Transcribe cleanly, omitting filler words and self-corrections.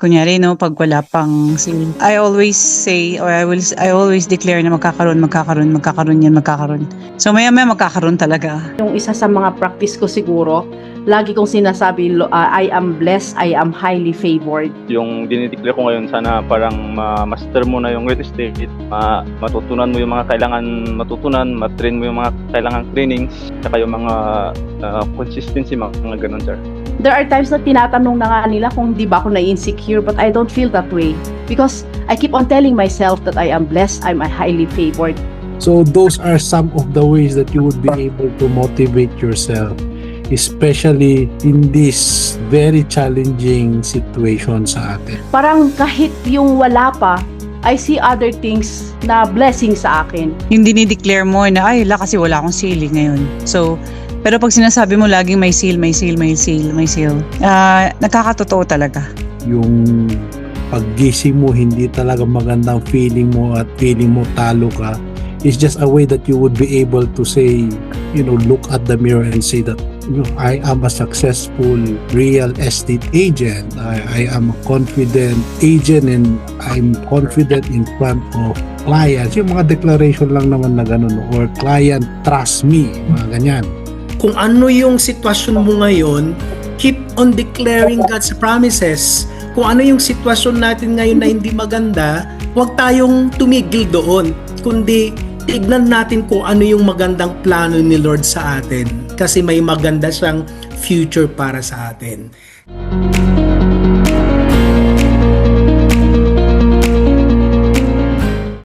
Kunyari, no, pag wala pang seal, I always say or I always declare na magkakaroon yan. So maya-maya magkakaroon talaga. Yung isa sa mga practice ko siguro, lagi kong sinasabi, I am blessed, I am highly favored. Yung dinideclare ko ngayon, sana parang ma-master mo na yung real estate, matutunan mo yung mga kailangan matutunan, matrain mo yung mga kailangan trainings, saka yung mga consistency, mga ganun, sir. There are times na tinatanong na nga nila kung di ba ako na-insecure, but I don't feel that way. Because I keep on telling myself that I am blessed, I'm highly favored. So those are some of the ways that you would be able to motivate yourself, especially in this very challenging situation sa atin. Parang kahit yung wala pa, I see other things na blessing sa akin. Yung dinideclare mo na, ay, kasi wala akong seal ngayon. So, pero pag sinasabi mo laging may seal, nakakatotoo talaga. Yung paggising mo, hindi talaga magandang feeling mo at feeling mo talo ka. It's just a way that you would be able to say, look at the mirror and say that, I am a successful real estate agent. I am a confident agent and I'm confident in front of clients. Yung mga declaration lang naman na ganun. Or client trust me, mga ganyan. Kung ano yung sitwasyon mo ngayon, keep on declaring God's promises. Kung ano yung sitwasyon natin ngayon na hindi maganda, huwag tayong tumigil doon, kundi tignan natin kung ano yung magandang plano ni Lord sa atin, kasi may maganda siyang future para sa atin.